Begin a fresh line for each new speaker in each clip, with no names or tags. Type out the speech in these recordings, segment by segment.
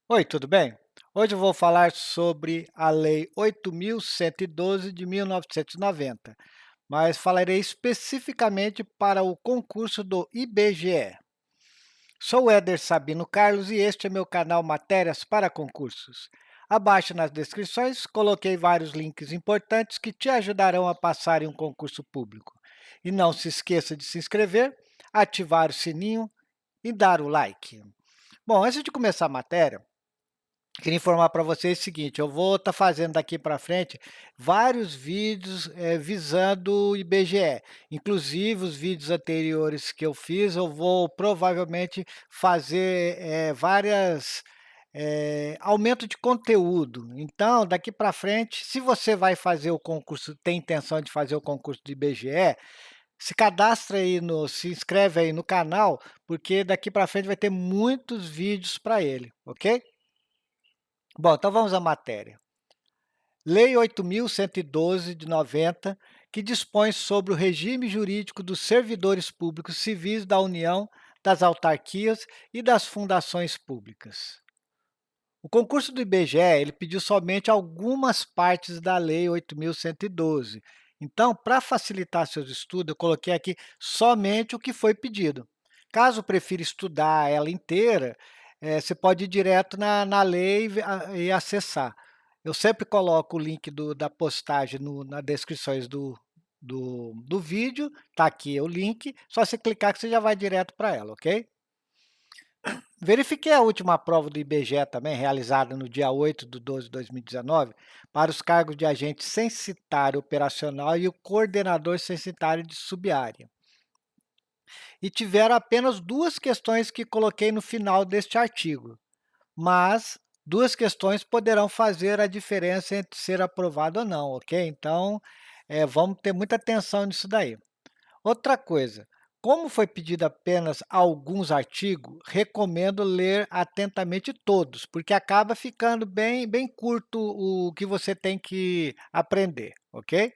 Oi, tudo bem? Hoje eu vou falar sobre a Lei 8.112 de 1990, mas falarei especificamente para o concurso do IBGE. Sou o Éder Sabino Carlos e este é meu canal Matérias para Concursos. Abaixo nas descrições coloquei vários links importantes que te ajudarão a passar em um concurso público. E não se esqueça de se inscrever, ativar o sininho e dar o like. Bom, antes de começar a matéria, queria informar para vocês o seguinte, eu vou estar fazendo daqui para frente vários vídeos visando o IBGE. Inclusive, os vídeos anteriores que eu fiz, eu vou provavelmente fazer várias aumento de conteúdo. Então, daqui para frente, se você vai fazer o concurso, tem intenção de fazer o concurso do IBGE, se cadastra aí se inscreve aí no canal, porque daqui para frente vai ter muitos vídeos para ele, ok? Bom, então vamos à matéria. Lei 8.112 de 90, que dispõe sobre o regime jurídico dos servidores públicos civis da União, das autarquias e das fundações públicas. O concurso do IBGE, ele pediu somente algumas partes da Lei 8.112. Então, para facilitar seus estudos, eu coloquei aqui somente o que foi pedido. Caso prefira estudar ela inteira, você pode ir direto na lei e acessar. Eu sempre coloco o link da postagem nas descrições do vídeo, está aqui o link, só você clicar que você já vai direto para ela, ok? Verifiquei a última prova do IBGE também, realizada no dia 8/12/2019, para os cargos de agente censitário operacional e o coordenador censitário de subárea. E tiveram apenas duas questões que coloquei no final deste artigo, mas duas questões poderão fazer a diferença entre ser aprovado ou não, ok? Então, vamos ter muita atenção nisso daí. Outra coisa, como foi pedido apenas alguns artigos, recomendo ler atentamente todos, porque acaba ficando bem curto o que você tem que aprender, ok?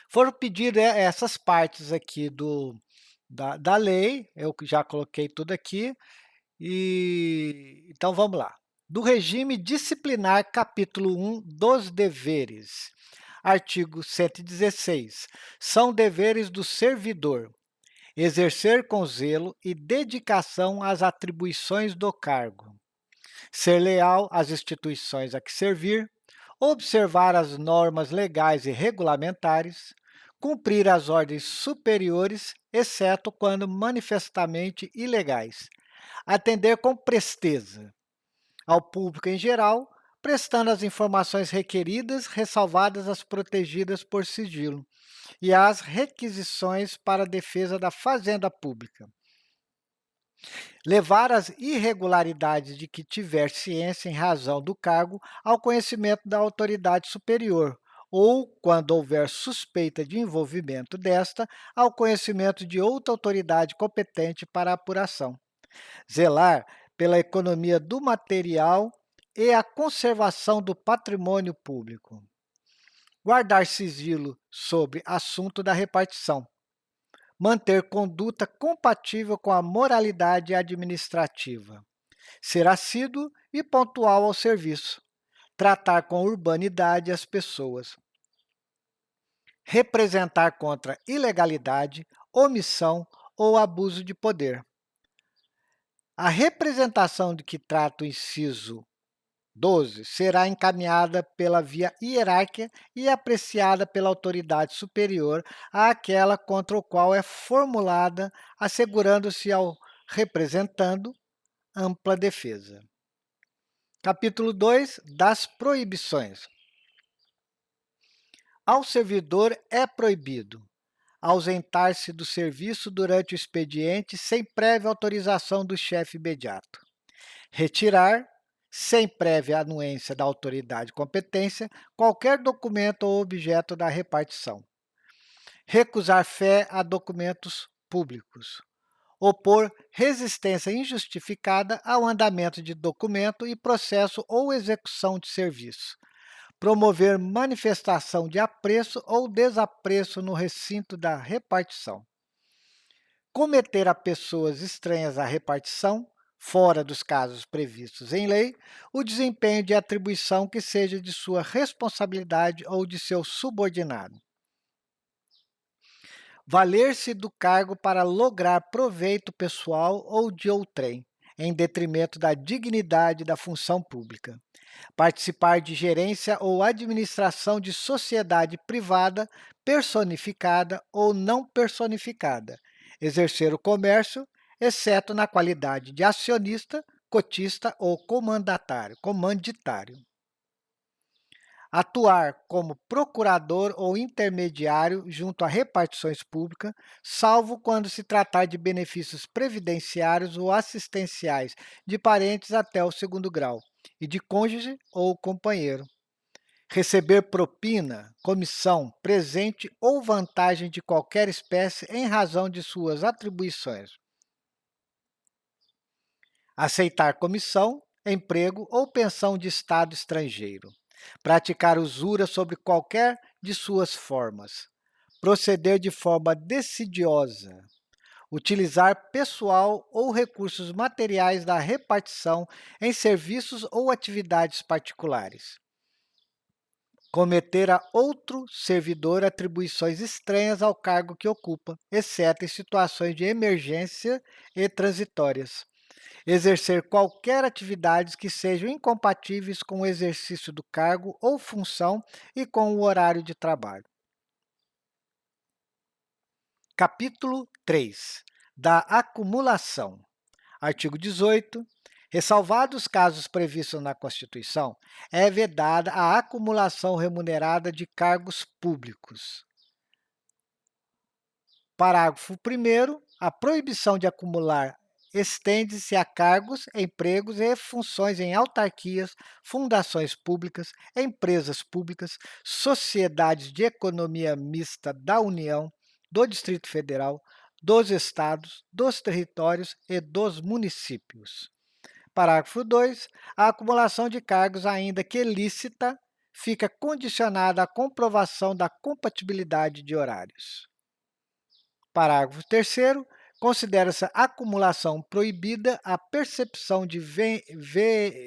Foram pedidas essas partes aqui da lei, eu já coloquei tudo aqui, então vamos lá. Do regime disciplinar, capítulo 1 dos deveres. Artigo 116. São deveres do servidor exercer com zelo e dedicação as atribuições do cargo, ser leal às instituições a que servir, observar as normas legais e regulamentares, cumprir as ordens superiores, exceto quando manifestamente ilegais, atender com presteza ao público em geral, prestando as informações requeridas, ressalvadas as protegidas por sigilo, e as requisições para a defesa da fazenda pública. Levar as irregularidades de que tiver ciência em razão do cargo ao conhecimento da autoridade superior, ou, quando houver suspeita de envolvimento desta, ao conhecimento de outra autoridade competente para a apuração. Zelar pela economia do material e a conservação do patrimônio público. Guardar sigilo sobre assunto da repartição. Manter conduta compatível com a moralidade administrativa. Ser assíduo e pontual ao serviço. Tratar com urbanidade as pessoas. Representar contra ilegalidade, omissão ou abuso de poder. A representação de que trata o inciso 12 será encaminhada pela via hierárquica e apreciada pela autoridade superior àquela contra o qual é formulada, assegurando-se ao representando ampla defesa. Capítulo 2 das proibições. Ao servidor é proibido ausentar-se do serviço durante o expediente sem prévia autorização do chefe imediato. Retirar, sem prévia anuência da autoridade competência, qualquer documento ou objeto da repartição. Recusar fé a documentos públicos. Opor resistência injustificada ao andamento de documento e processo ou execução de serviço. Promover manifestação de apreço ou desapreço no recinto da repartição. Cometer a pessoas estranhas à repartição, fora dos casos previstos em lei, o desempenho de atribuição que seja de sua responsabilidade ou de seu subordinado. Valer-se do cargo para lograr proveito pessoal ou de outrem, em detrimento da dignidade da função pública. Participar de gerência ou administração de sociedade privada, personificada ou não personificada. Exercer o comércio, exceto na qualidade de acionista, cotista ou comanditário. Atuar como procurador ou intermediário junto a repartições públicas, salvo quando se tratar de benefícios previdenciários ou assistenciais de parentes até o segundo grau e de cônjuge ou companheiro. Receber propina, comissão, presente ou vantagem de qualquer espécie em razão de suas atribuições. Aceitar comissão, emprego ou pensão de Estado estrangeiro. Praticar usura sobre qualquer de suas formas. Proceder de forma decidiosa. Utilizar pessoal ou recursos materiais da repartição em serviços ou atividades particulares. Cometer a outro servidor atribuições estranhas ao cargo que ocupa, exceto em situações de emergência e transitórias. Exercer qualquer atividades que sejam incompatíveis com o exercício do cargo ou função e com o horário de trabalho. Capítulo 3. Da acumulação. Artigo 18. Ressalvados os casos previstos na Constituição, é vedada a acumulação remunerada de cargos públicos. Parágrafo 1º. A proibição de acumular estende-se a cargos, empregos e funções em autarquias, fundações públicas, empresas públicas, sociedades de economia mista da União, do Distrito Federal, dos estados, dos territórios e dos municípios. Parágrafo 2. A acumulação de cargos, ainda que lícita, fica condicionada à comprovação da compatibilidade de horários. Parágrafo 3º. Considera-se acumulação proibida a percepção de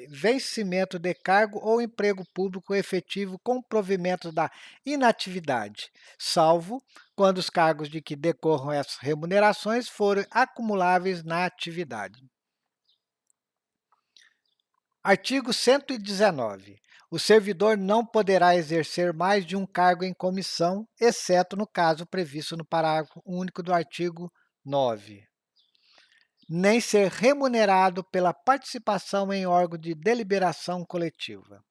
vencimento de cargo ou emprego público efetivo com provimento da inatividade, salvo quando os cargos de que decorram essas remunerações forem acumuláveis na atividade. Artigo 119. O servidor não poderá exercer mais de um cargo em comissão, exceto no caso previsto no parágrafo único do artigo 9. Nem ser remunerado pela participação em órgão de deliberação coletiva.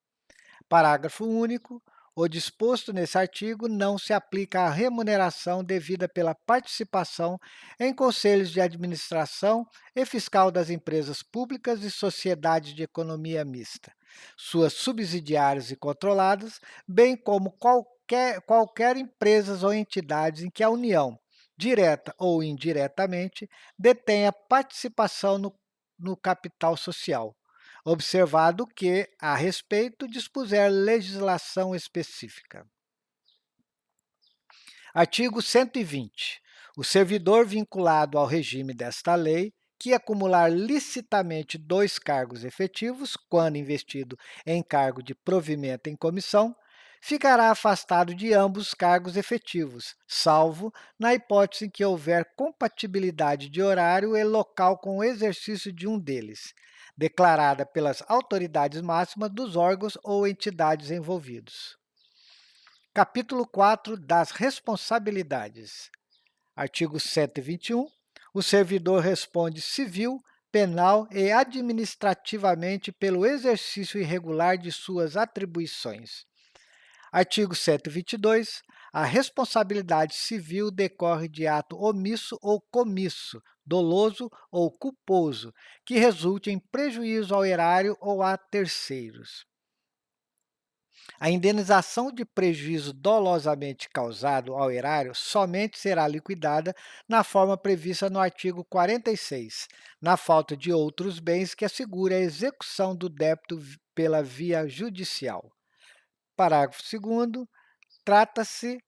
Parágrafo único. O disposto nesse artigo não se aplica à remuneração devida pela participação em conselhos de administração e fiscal das empresas públicas e sociedades de economia mista, suas subsidiárias e controladas, bem como qualquer empresas ou entidades em que a União, direta ou indiretamente, detenha participação no capital social, observado que, a respeito, dispuser legislação específica. Artigo 120. O servidor vinculado ao regime desta lei, que acumular licitamente 2 cargos efetivos, quando investido em cargo de provimento em comissão, ficará afastado de ambos os cargos efetivos, salvo na hipótese em que houver compatibilidade de horário e local com o exercício de um deles, declarada pelas autoridades máximas dos órgãos ou entidades envolvidos. Capítulo 4 das responsabilidades. Artigo 121. O servidor responde civil, penal e administrativamente pelo exercício irregular de suas atribuições. Artigo 122. A responsabilidade civil decorre de ato omisso ou comisso, doloso ou culposo, que resulte em prejuízo ao erário ou a terceiros. A indenização de prejuízo dolosamente causado ao erário somente será liquidada na forma prevista no artigo 46, na falta de outros bens que assegure a execução do débito pela via judicial. Parágrafo 2º. Trata-se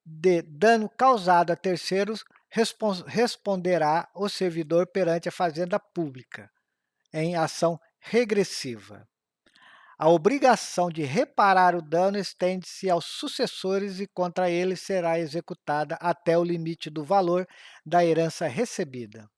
de dano causado a terceiros, responderá o servidor perante a Fazenda Pública. em ação regressiva. A obrigação de reparar o dano estende-se aos sucessores e contra eles será executada até o limite do valor da herança recebida.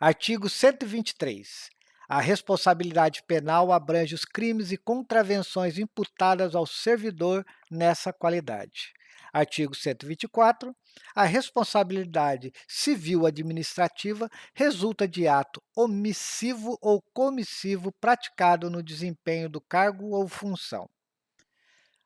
Artigo 123. A responsabilidade penal abrange os crimes e contravenções imputadas ao servidor nessa qualidade. Artigo 124. A responsabilidade civil administrativa resulta de ato omissivo ou comissivo praticado no desempenho do cargo ou função.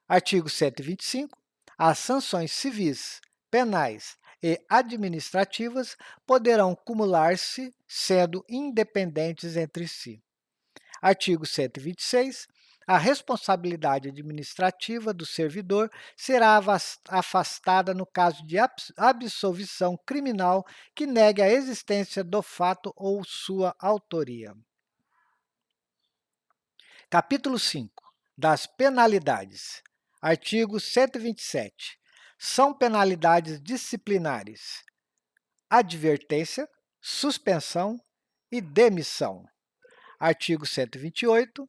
Artigo 125. As sanções civis, penais e administrativas poderão cumular-se, sendo independentes entre si. Artigo 126. A responsabilidade administrativa do servidor será afastada no caso de absolvição criminal que negue a existência do fato ou sua autoria. Capítulo 5. Das penalidades. Artigo 127. São penalidades disciplinares: advertência, suspensão e demissão. Artigo 128.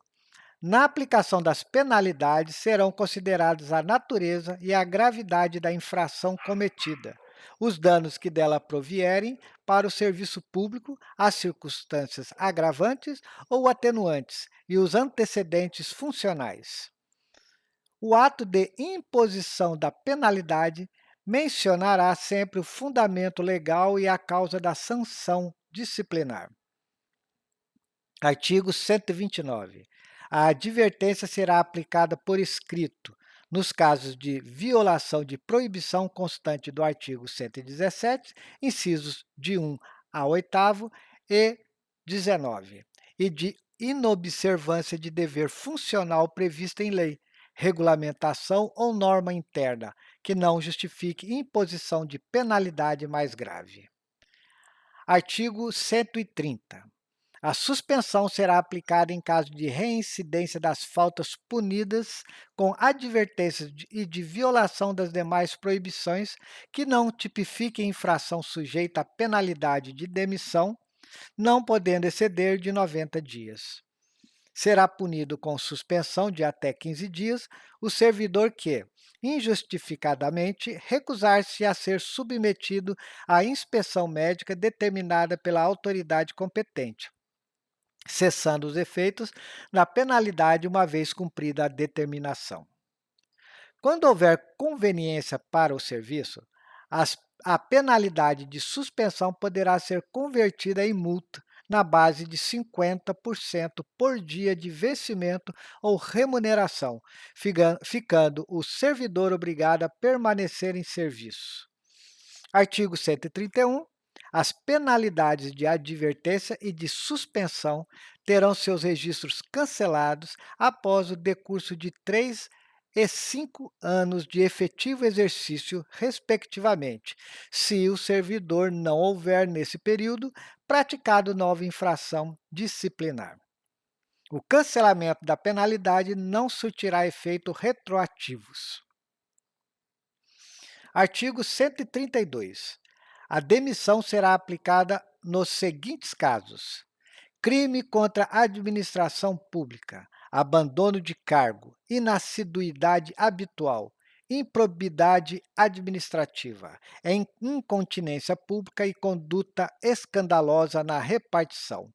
Na aplicação das penalidades serão considerados a natureza e a gravidade da infração cometida, os danos que dela provierem para o serviço público, as circunstâncias agravantes ou atenuantes e os antecedentes funcionais. O ato de imposição da penalidade mencionará sempre o fundamento legal e a causa da sanção disciplinar. Artigo 129. A advertência será aplicada por escrito nos casos de violação de proibição constante do artigo 117, incisos de 1 a 8º e 19, e de inobservância de dever funcional previsto em lei, regulamentação ou norma interna, que não justifique imposição de penalidade mais grave. Artigo 130. A suspensão será aplicada em caso de reincidência das faltas punidas com advertências e de violação das demais proibições que não tipifiquem infração sujeita à penalidade de demissão, não podendo exceder de 90 dias. Será punido com suspensão de até 15 dias o servidor que, injustificadamente, recusar-se a ser submetido à inspeção médica determinada pela autoridade competente, cessando os efeitos da penalidade uma vez cumprida a determinação. Quando houver conveniência para o serviço, a penalidade de suspensão poderá ser convertida em multa na base de 50% por dia de vencimento ou remuneração, ficando o servidor obrigado a permanecer em serviço. Artigo 131. As penalidades de advertência e de suspensão terão seus registros cancelados após o decurso de 3 e 5 anos de efetivo exercício, respectivamente, se o servidor não houver, nesse período, praticado nova infração disciplinar. O cancelamento da penalidade não surtirá efeito retroativos. Artigo 132. A demissão será aplicada nos seguintes casos: crime contra a administração pública, abandono de cargo, inassiduidade habitual, improbidade administrativa, incontinência pública e conduta escandalosa na repartição,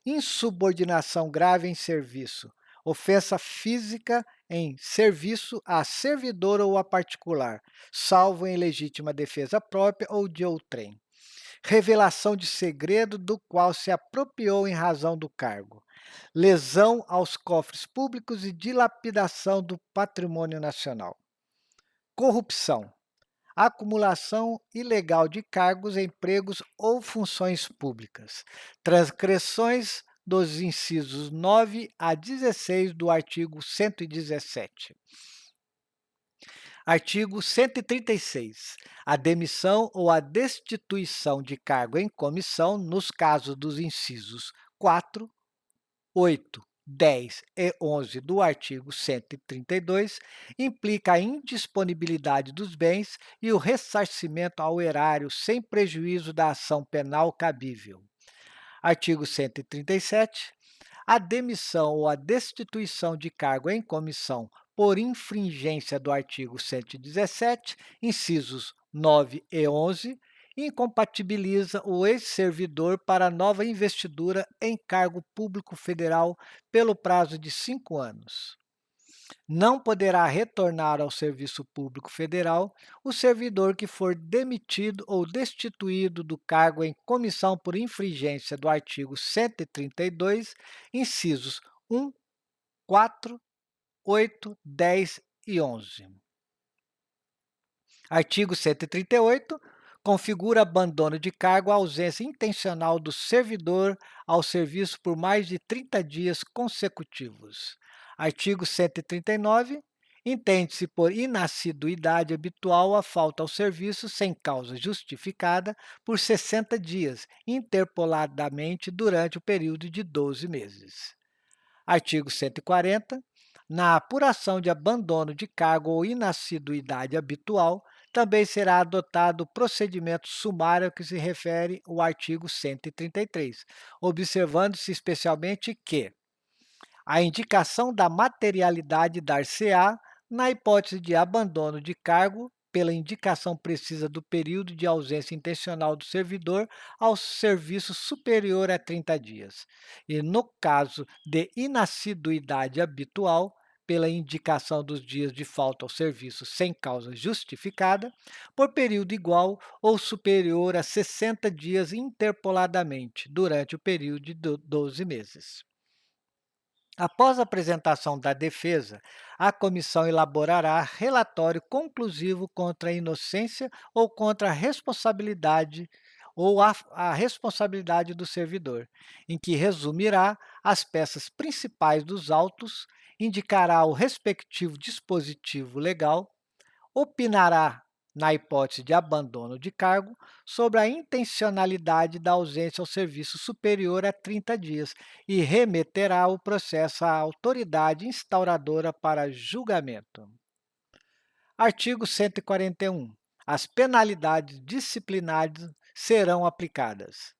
insubordinação grave em serviço, ofensa física em serviço a servidor ou a particular, salvo em legítima defesa própria ou de outrem, revelação de segredo do qual se apropriou em razão do cargo, lesão aos cofres públicos e dilapidação do patrimônio nacional, corrupção, acumulação ilegal de cargos, empregos ou funções públicas, transgressões dos incisos 9 a 16 do artigo 117. Artigo 136. A demissão ou a destituição de cargo em comissão, nos casos dos incisos 4, 8, 10 e 11 do artigo 132, implica a indisponibilidade dos bens e o ressarcimento ao erário sem prejuízo da ação penal cabível. Artigo 137. A demissão ou a destituição de cargo em comissão por infringência do artigo 117, incisos 9 e 11, incompatibiliza o ex-servidor para nova investidura em cargo público federal pelo prazo de 5 anos. Não poderá retornar ao serviço público federal o servidor que for demitido ou destituído do cargo em comissão por infringência do artigo 132, incisos 1, 4, 8, 10 e 11. Artigo 138. Configura abandono de cargo a ausência intencional do servidor ao serviço por mais de 30 dias consecutivos. Artigo 139. Entende-se por inassiduidade habitual a falta ao serviço sem causa justificada por 60 dias, interpoladamente durante o período de 12 meses. Artigo 140. Na apuração de abandono de cargo ou inassiduidade habitual, também será adotado o procedimento sumário a que se refere o artigo 133, observando-se especialmente que a indicação da materialidade dar-se-á na hipótese de abandono de cargo pela indicação precisa do período de ausência intencional do servidor ao serviço superior a 30 dias. E, no caso de inassiduidade habitual, pela indicação dos dias de falta ao serviço sem causa justificada, por período igual ou superior a 60 dias interpoladamente, durante o período de 12 meses. Após a apresentação da defesa, a comissão elaborará relatório conclusivo contra a inocência ou contra a responsabilidade ou a responsabilidade do servidor, em que resumirá as peças principais dos autos, indicará o respectivo dispositivo legal, opinará, na hipótese de abandono de cargo, sobre a intencionalidade da ausência ao serviço superior a 30 dias e remeterá o processo à autoridade instauradora para julgamento. Artigo 141. As penalidades disciplinares serão aplicadas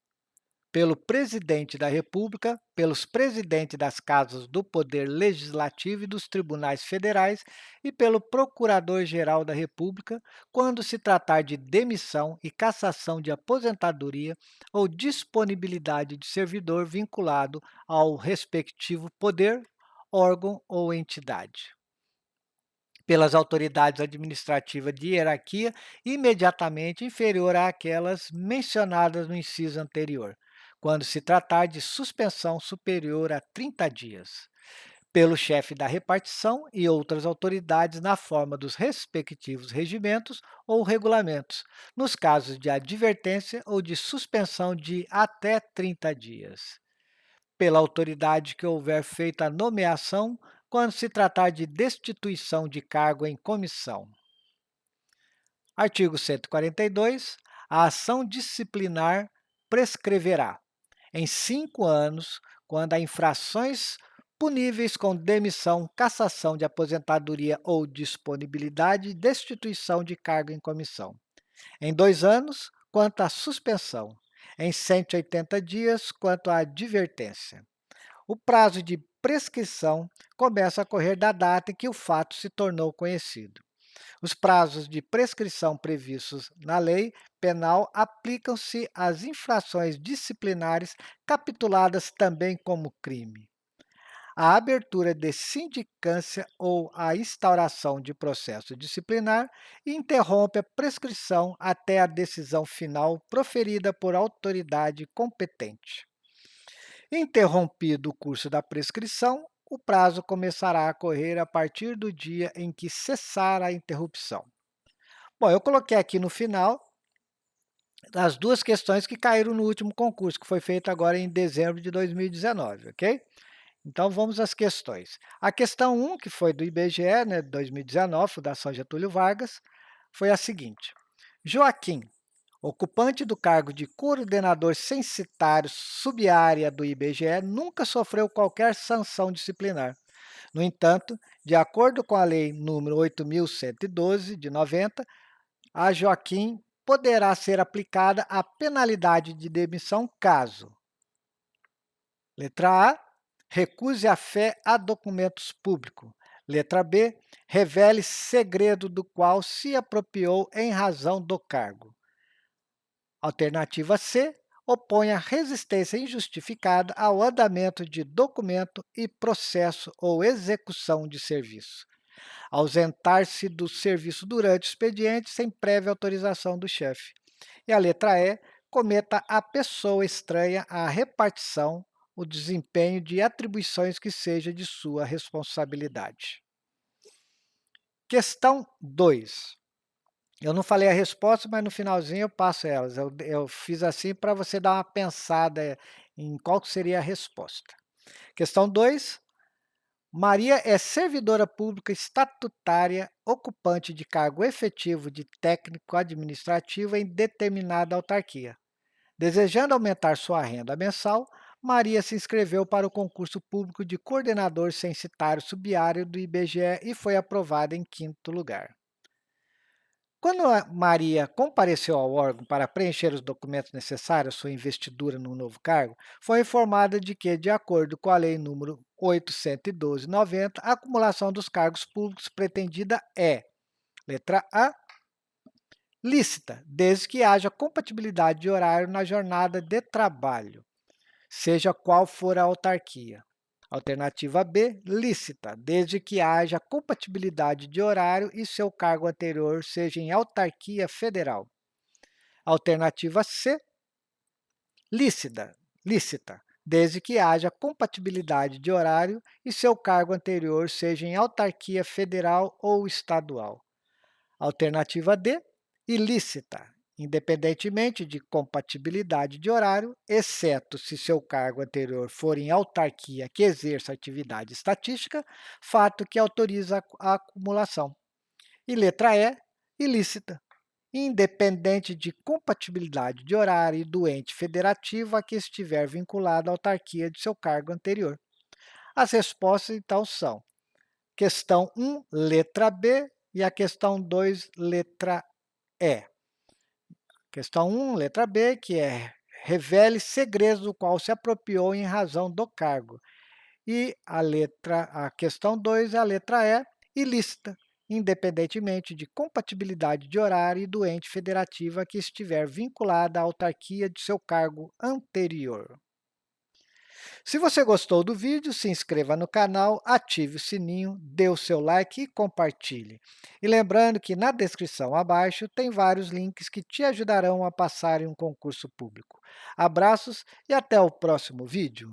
pelo Presidente da República, pelos presidentes das casas do Poder Legislativo e dos tribunais federais e pelo Procurador-Geral da República, quando se tratar de demissão e cassação de aposentadoria ou disponibilidade de servidor vinculado ao respectivo poder, órgão ou entidade. Pelas autoridades administrativas de hierarquia imediatamente inferior àquelas mencionadas no inciso anterior, quando se tratar de suspensão superior a 30 dias, pelo chefe da repartição e outras autoridades na forma dos respectivos regimentos ou regulamentos, nos casos de advertência ou de suspensão de até 30 dias. Pela autoridade que houver feito a nomeação, quando se tratar de destituição de cargo em comissão. Artigo 142. A ação disciplinar prescreverá em 5 anos, quando há infrações puníveis com demissão, cassação de aposentadoria ou disponibilidade, destituição de cargo em comissão. Em 2 anos, quanto à suspensão. Em 180 dias, quanto à advertência. O prazo de prescrição começa a correr da data em que o fato se tornou conhecido. Os prazos de prescrição previstos na lei penal aplicam-se às infrações disciplinares capituladas também como crime. A abertura de sindicância ou a instauração de processo disciplinar interrompe a prescrição até a decisão final proferida por autoridade competente. Interrompido o curso da prescrição, o prazo começará a correr a partir do dia em que cessar a interrupção. Bom, eu coloquei aqui no final as duas questões que caíram no último concurso, que foi feito agora em dezembro de 2019, ok? Então, vamos às questões. A questão 1, que foi do IBGE, né, 2019, Fundação Getúlio Vargas, foi a seguinte. Joaquim, ocupante do cargo de coordenador censitário subárea do IBGE, nunca sofreu qualquer sanção disciplinar. No entanto, de acordo com a Lei nº 8.112, de 90, a Joaquim poderá ser aplicada a penalidade de demissão caso Letra A, recuse a fé a documentos públicos. Letra B, revele segredo do qual se apropriou em razão do cargo. Alternativa C, oponha resistência injustificada ao andamento de documento e processo ou execução de serviço. Ausentar-se do serviço durante o expediente sem prévia autorização do chefe. E a letra E, cometa a pessoa estranha à repartição, o desempenho de atribuições que seja de sua responsabilidade. Questão 2. Eu não falei a resposta, mas no finalzinho eu passo elas. Eu fiz assim para você dar uma pensada em qual que seria a resposta. Questão 2. Maria é servidora pública estatutária, ocupante de cargo efetivo de técnico administrativo em determinada autarquia. Desejando aumentar sua renda mensal, Maria se inscreveu para o concurso público de coordenador censitário subiário do IBGE e foi aprovada em quinto lugar. Quando a Maria compareceu ao órgão para preencher os documentos necessários à sua investidura no novo cargo, foi informada de que, de acordo com a Lei nº 812/90, a acumulação dos cargos públicos pretendida é: letra A, lícita, desde que haja compatibilidade de horário na jornada de trabalho, seja qual for a autarquia. Alternativa B, lícita, desde que haja compatibilidade de horário e seu cargo anterior seja em autarquia federal. Alternativa C, lícita, desde que haja compatibilidade de horário e seu cargo anterior seja em autarquia federal ou estadual. Alternativa D, ilícita, independentemente de compatibilidade de horário, exceto se seu cargo anterior for em autarquia que exerça atividade estatística, fato que autoriza a acumulação. E letra E, ilícita, independente de compatibilidade de horário e do ente federativo a que estiver vinculado à autarquia de seu cargo anterior. As respostas, então, são: questão 1, letra B, e a questão 2, letra E. Questão 1, letra B, que é: revele segredos do qual se apropriou em razão do cargo. E a questão 2, a letra E, ilícita, independentemente de compatibilidade de horário e do ente federativo a que estiver vinculada à autarquia de seu cargo anterior. Se você gostou do vídeo, se inscreva no canal, ative o sininho, dê o seu like e compartilhe. E lembrando que na descrição abaixo tem vários links que te ajudarão a passar em um concurso público. Abraços e até o próximo vídeo.